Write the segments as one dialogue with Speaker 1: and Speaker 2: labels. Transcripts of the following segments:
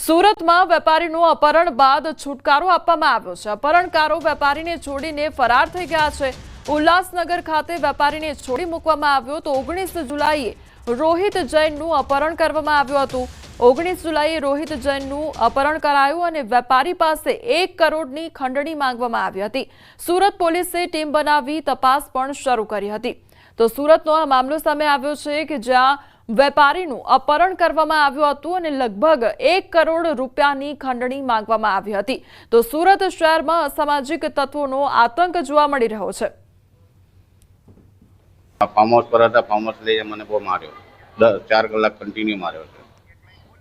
Speaker 1: સુરતમાં વેપારીનું અપહરણ બાદ છુટકારો આપવામાં આવ્યો છે। અપહરણકારો વેપારીને છોડીને ફરાર થઈ ગયા છે। ઉલ્લાસનગર ખાતે વેપારીને છોડી મૂકવામાં આવ્યો તો 19 જુલાઈએ રોહિત જૈનનું અપહરણ કરવામાં આવ્યું હતું। 19 જુલાઈએ રોહિત જૈનનું અપહરણ કરાયું અને વેપારી પાસે 1 કરોડની ખંડણી માંગવામાં આવી હતી। સુરત પોલીસે ટીમ બનાવી તપાસ પણ શરૂ કરી હતી। તો સુરતનો આ મામલો સામે આવ્યો છે કે જ્યાં વેપારીનું અપહરણ કરવામાં આવ્યું હતું અને લગભગ 1 કરોડ રૂપિયાની ખંડણી માંગવામાં આવી હતી। તો સુરત શહેરમાં અસામાજિક તત્વોનો આતંક જોવા મળી રહ્યો છે।
Speaker 2: ફાર્મ હાઉસ પર હતા, ફાર્મ હાઉસ લઈને મને બહુ માર્યો, 4 કલાક કન્ટિન્યુ માર્યો છે।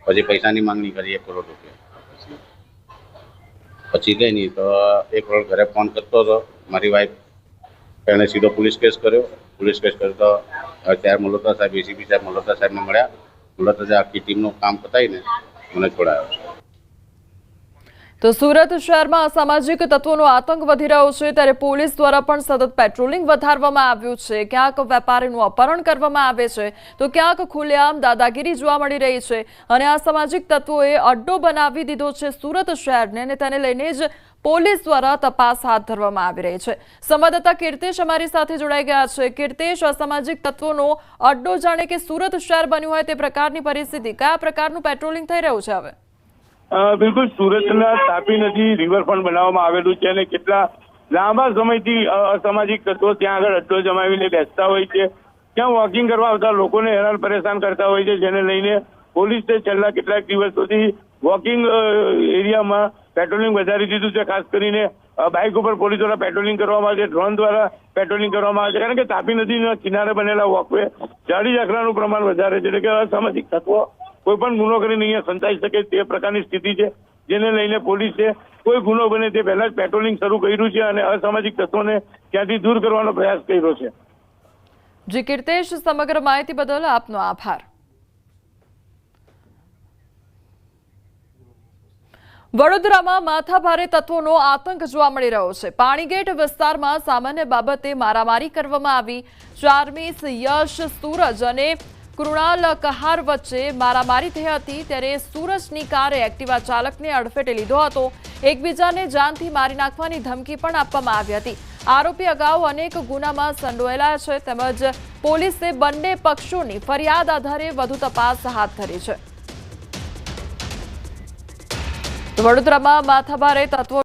Speaker 2: પછી પૈસાની માંગણી કરી 1 કરોડ રૂપિયા, પછી કઈ નહીં તો 1 કરોડ ઘરે ફોન કરતો હતો મારી વાઈફ, એણે સીધો પોલીસ કેસ કર્યો। પોલીસ કેસ કર્યો તો ત્યારે મલ્હોત્રા સાહેબ, એસીપી સાહેબ મલ્હોત્રા સાહેબને મળ્યા। મલ્હોત્રા આખી ટીમનું કામ પતાવીને મને છોડાયો છે।
Speaker 1: તો સુરત શહેરમાં અસામાજિક તત્વોનો આતંક વધી રહ્યો છે ત્યારે પોલીસ દ્વારા પણ સતત પેટ્રોલિંગ વધારવામાં આવ્યું છે। ક્યાંક વેપારીનું અપહરણ કરવામાં આવે છે તો ક્યાંક ખુલ્લેઆમ દાદાગીરી જોવા મળી રહી છે અને અસામાજિક તત્વોએ અડ્ડો બનાવી દીધો છે સુરત શહેરને અને તેને લઈને જ પોલીસ દ્વારા તપાસ હાથ ધરવામાં આવી રહી છે। સંવાદદાતા કીર્તેશ અમારી સાથે જોડાઈ ગયા છે। કીર્તેશ, અસામાજિક તત્વોનો અડ્ડો જાણે કે સુરત શહેર બન્યું હોય તે પ્રકારની પરિસ્થિતિ, કયા પ્રકારનું પેટ્રોલિંગ થઈ રહ્યું છે હવે?
Speaker 3: બિલકુલ, સુરતના તાપી નદી રિવરફ્રન્ટ બનાવવામાં આવેલું છે અને કેટલા લાંબા સમયથી અસામાજિક તત્વો ત્યાં આગળ અડ્ડો જમાવીને બેસતા હોય છે। ત્યાં વોકિંગ કરવા આવતા લોકોને હેરાન પરેશાન કરતા હોય છે, જેને લઈને પોલીસે છેલ્લા કેટલાક દિવસોથી વોકિંગ એરિયામાં પેટ્રોલિંગ વધારી દીધું છે। ખાસ કરીને બાઇક ઉપર પોલીસ દ્વારા પેટ્રોલિંગ કરવામાં આવે છે, ડ્રોન દ્વારા પેટ્રોલિંગ કરવામાં આવે છે, કારણ કે તાપી નદીના કિનારે બનેલા વોકવે જાડી ઝાકરાનું પ્રમાણ વધારે છે, એટલે કે અસામાજિક તત્વો કોઈ પણ ગુનો કરીને અહીંયા સંતાઈ શકે તે પ્રકારની સ્થિતિ છે, જેને લઈને પોલીસે કોઈ ગુનો બને તે પહેલા જ પેટ્રોલિંગ શરૂ કર્યું છે અને અસામાજિક તત્વોને ત્યાંથી દૂર કરવાનો પ્રયાસ કર્યો છે।
Speaker 1: જી કીર્તેશ, સમગ્ર માહિતી બદલ આપનો આભાર। વડોદરામાં માથાભારે તત્વોનો આતંક જોવા મળી રહ્યો છે। પાણીગેટ વિસ્તારમાં સામાન્ય બાબતે મારામારી કરવામાં આવી। ચાર્મિસ, યશ, સૂરજ અને કૃણાલ કહાર વચ્ચે મારામારી થઈ હતી ત્યારે સૂરજની કારે એક્ટિવા ચાલકને અડફેટે લીધો હતો। એકબીજાને જાનથી મારી નાખવાની ધમકી પણ આપવામાં આવી હતી। આરોપી અગાઉ અનેક ગુનામાં સંડોવાયેલા છે તેમજ પોલીસે બંને પક્ષોની ફરિયાદ આધારે વધુ તપાસ હાથ ધરી છે। વડોદરામાં માથાભારે તત્વો